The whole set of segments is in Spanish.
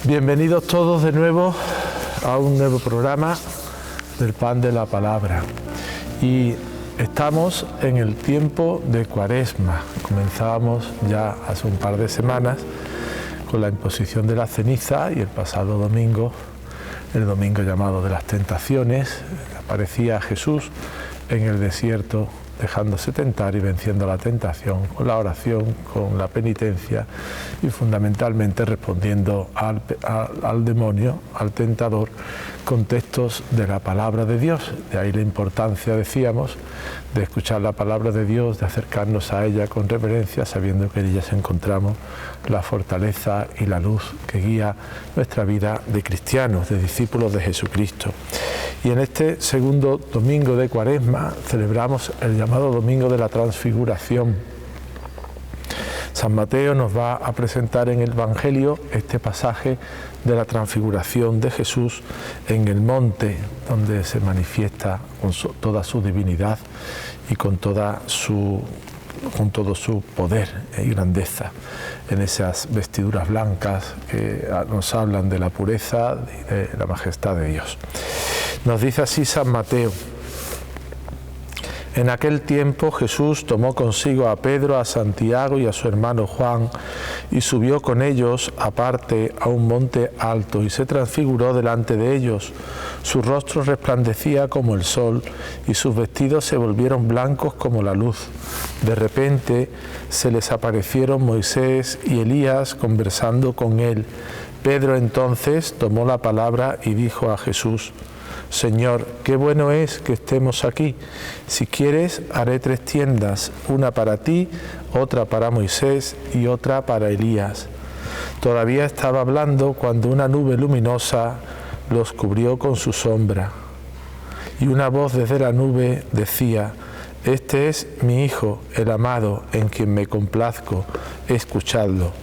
Bienvenidos todos de nuevo a un nuevo programa del Pan de la Palabra. Y estamos en el tiempo de Cuaresma. Comenzábamos ya hace un par de semanas con la imposición de la ceniza y el pasado domingo, el domingo llamado de las tentaciones, aparecía Jesús en el desierto dejándose tentar y venciendo la tentación con la oración, con la penitencia y fundamentalmente respondiendo al demonio, al tentador, con textos de la palabra de Dios. De ahí la importancia, decíamos, de escuchar la palabra de Dios, de acercarnos a ella con reverencia, sabiendo que en ella encontramos la fortaleza y la luz que guía nuestra vida de cristianos, de discípulos de Jesucristo. Y en este segundo domingo de Cuaresma celebramos el llamado Domingo de la Transfiguración. San Mateo nos va a presentar en el Evangelio este pasaje de la transfiguración de Jesús en el monte, donde se manifiesta con toda su divinidad y con todo su poder y grandeza, en esas vestiduras blancas que nos hablan de la pureza y de la majestad de Dios. Nos dice así San Mateo: en aquel tiempo Jesús tomó consigo a Pedro, a Santiago y a su hermano Juan y subió con ellos aparte a un monte alto y se transfiguró delante de ellos. Su rostro resplandecía como el sol y sus vestidos se volvieron blancos como la luz. De repente se les aparecieron Moisés y Elías conversando con él. Pedro entonces tomó la palabra y dijo a Jesús: Señor, qué bueno es que estemos aquí. Si quieres, haré 3 tiendas, una para ti, otra para Moisés y otra para Elías. Todavía estaba hablando cuando una nube luminosa los cubrió con su sombra. Y una voz desde la nube decía: Este es mi Hijo, el amado, en quien me complazco, escuchadlo.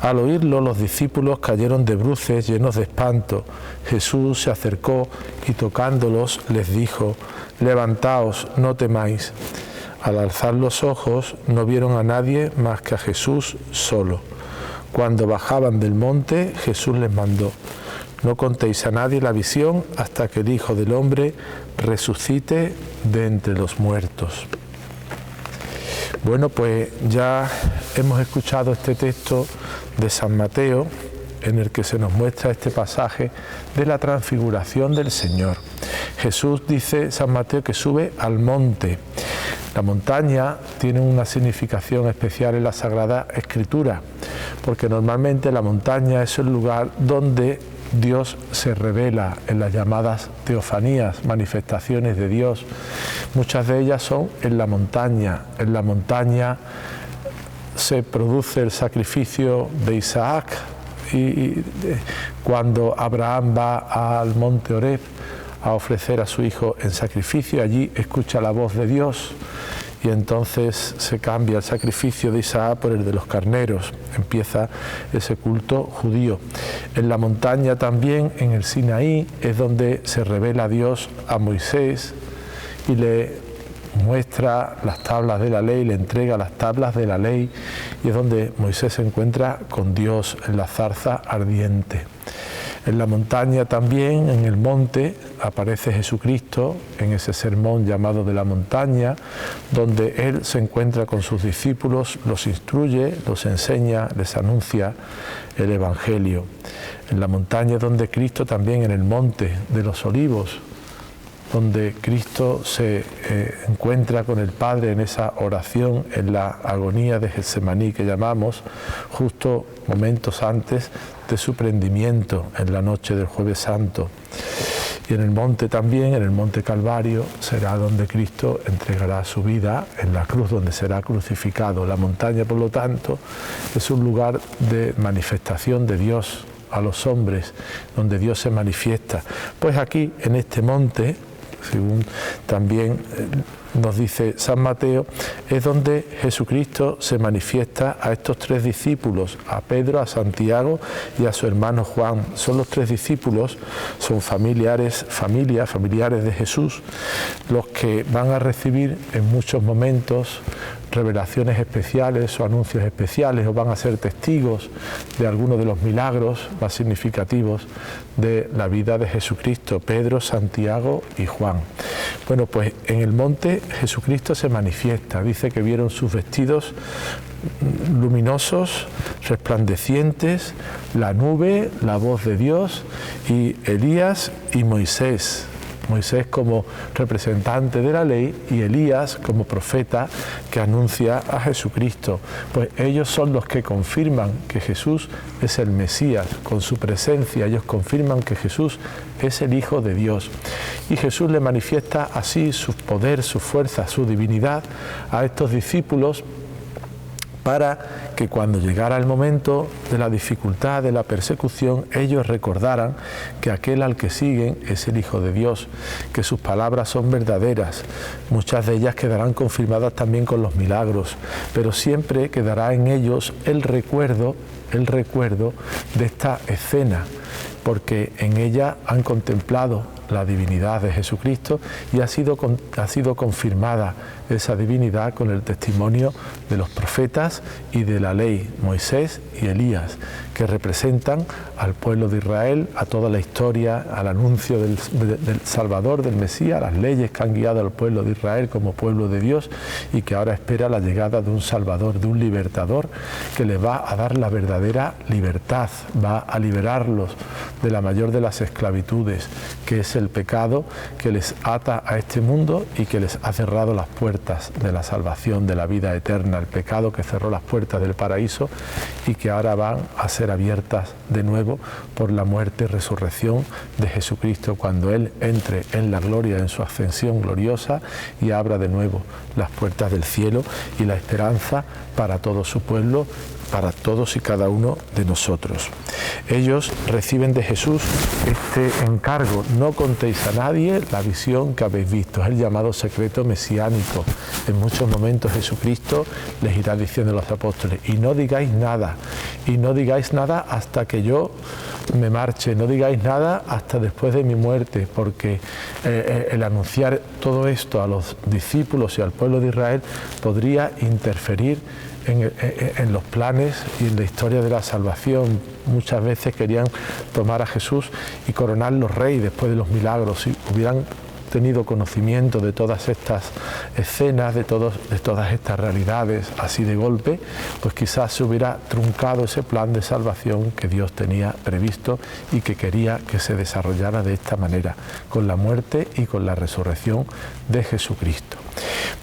Al oírlo, los discípulos cayeron de bruces llenos de espanto. Jesús se acercó y tocándolos les dijo: Levantaos, no temáis. Al alzar los ojos no vieron a nadie más que a Jesús solo. Cuando bajaban del monte, Jesús les mandó: No contéis a nadie la visión hasta que el Hijo del Hombre resucite de entre los muertos. Bueno, pues ya hemos escuchado este texto de San Mateo en el que se nos muestra este pasaje de la transfiguración del Señor. Jesús, dice San Mateo, que sube al monte. La montaña tiene una significación especial en la Sagrada Escritura, porque normalmente la montaña es el lugar donde Dios se revela, en las llamadas teofanías, manifestaciones de Dios. Muchas de ellas son en la montaña. En la montaña se produce el sacrificio de Isaac y cuando Abraham va al monte Oreb a ofrecer a su hijo en sacrificio, allí escucha la voz de Dios y entonces se cambia el sacrificio de Isaac por el de los carneros. Empieza ese culto judío. En la montaña también, en el Sinaí, es donde se revela Dios a Moisés y le muestra las tablas de la ley, le entrega las tablas de la ley, y es donde Moisés se encuentra con Dios en la zarza ardiente. En la montaña también, en el monte, aparece Jesucristo en ese sermón llamado de la montaña, donde Él se encuentra con sus discípulos, los instruye, los enseña, les anuncia el Evangelio. En la montaña donde Cristo también, en el monte de los Olivos, donde Cristo se encuentra con el Padre en esa oración, en la agonía de Getsemaní que llamamos, justo momentos antes de su prendimiento en la noche del Jueves Santo. Y en el monte también, en el monte Calvario, será donde Cristo entregará su vida, en la cruz donde será crucificado. La montaña, por lo tanto, es un lugar de manifestación de Dios a los hombres, donde Dios se manifiesta. Pues aquí, en este monte, según también nos dice San Mateo, es donde Jesucristo se manifiesta a estos 3 discípulos, a Pedro, a Santiago y a su hermano Juan. Son los 3 discípulos, son familiares de Jesús, los que van a recibir en muchos momentos revelaciones especiales o anuncios especiales, o van a ser testigos de algunos de los milagros más significativos de la vida de Jesucristo, Pedro, Santiago y Juan. Bueno, pues en el monte Jesucristo se manifiesta, dice que vieron sus vestidos luminosos, resplandecientes, la nube, la voz de Dios, y Elías y Moisés. Moisés como representante de la ley y Elías como profeta que anuncia a Jesucristo. Pues ellos son los que confirman que Jesús es el Mesías. Con su presencia ellos confirman que Jesús es el Hijo de Dios. Y Jesús le manifiesta así su poder, su fuerza, su divinidad a estos discípulos, para que cuando llegara el momento de la dificultad, de la persecución, ellos recordaran que aquel al que siguen es el Hijo de Dios, que sus palabras son verdaderas. Muchas de ellas quedarán confirmadas también con los milagros, pero siempre quedará en ellos el recuerdo de esta escena, porque en ella han contemplado la divinidad de Jesucristo y ha sido confirmada esa divinidad con el testimonio de los profetas y de la ley, Moisés y Elías, que representan al pueblo de Israel, a toda la historia, al anuncio del Salvador, del Mesías, las leyes que han guiado al pueblo de Israel como pueblo de Dios y que ahora espera la llegada de un Salvador, de un libertador que les va a dar la verdadera libertad, va a liberarlos de la mayor de las esclavitudes, que es el pecado que les ata a este mundo y que les ha cerrado las puertas de la salvación, de la vida eterna, el pecado que cerró las puertas del paraíso y que ahora van a ser abiertas de nuevo por la muerte y resurrección de Jesucristo, cuando Él entre en la gloria, en su ascensión gloriosa, y abra de nuevo las puertas del cielo y la esperanza para todo su pueblo, para todos y cada uno de nosotros. Ellos reciben de Jesús este encargo: no contéis a nadie la visión que habéis visto. Es el llamado secreto mesiánico. En muchos momentos Jesucristo les irá diciendo a los apóstoles: y no digáis nada hasta que yo me marche, no digáis nada hasta después de mi muerte, porque el anunciar todo esto a los discípulos y al pueblo de Israel podría interferir en los planes y en la historia de la salvación. Muchas veces querían tomar a Jesús y coronarlo rey después de los milagros. Si hubieran tenido conocimiento de todas estas escenas, de todas estas realidades así de golpe, pues quizás se hubiera truncado ese plan de salvación que Dios tenía previsto y que quería que se desarrollara de esta manera, con la muerte y con la resurrección de Jesucristo.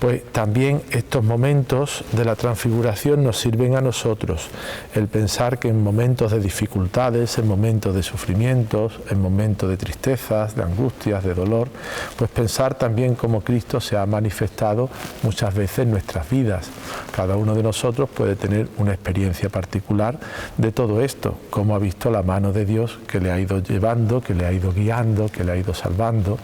Pues también estos momentos de la transfiguración nos sirven a nosotros, el pensar que en momentos de dificultades, en momentos de sufrimientos, en momentos de tristezas, de angustias, de dolor, pues pensar también cómo Cristo se ha manifestado muchas veces en nuestras vidas. Cada uno de nosotros puede tener una experiencia particular de todo esto, cómo ha visto la mano de Dios que le ha ido llevando, que le ha ido guiando, que le ha ido salvando,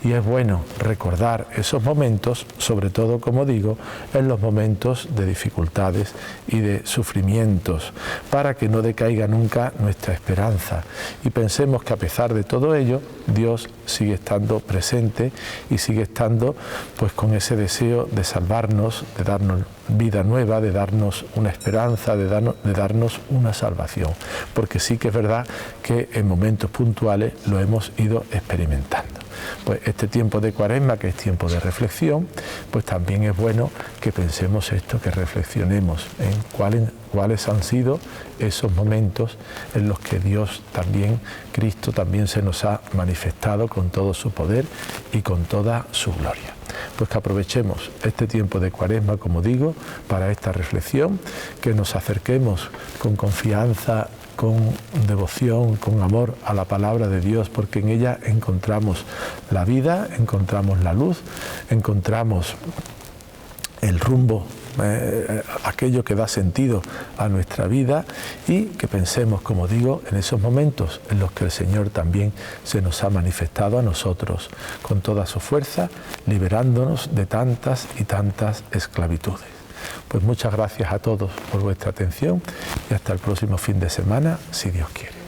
y es bueno recordar esos momentos, sobre todo, como digo, en los momentos de dificultades y de sufrimientos, para que no decaiga nunca nuestra esperanza y pensemos que a pesar de todo ello, Dios sigue estando presente y sigue estando pues con ese deseo de salvarnos, de darnos vida nueva, de darnos una esperanza, de darnos una salvación, porque sí que es verdad que en momentos puntuales lo hemos ido experimentando. Pues este tiempo de Cuaresma, que es tiempo de reflexión, pues también es bueno que pensemos esto, que reflexionemos en cuáles han sido esos momentos en los que Dios también, Cristo también se nos ha manifestado con todo su poder y con toda su gloria. Pues que aprovechemos este tiempo de Cuaresma, como digo, para esta reflexión, que nos acerquemos con confianza, con devoción, con amor a la palabra de Dios, porque en ella encontramos la vida, encontramos la luz, encontramos el rumbo, aquello que da sentido a nuestra vida, y que pensemos, como digo, en esos momentos en los que el Señor también se nos ha manifestado a nosotros con toda su fuerza, liberándonos de tantas y tantas esclavitudes. Pues muchas gracias a todos por vuestra atención y hasta el próximo fin de semana, si Dios quiere.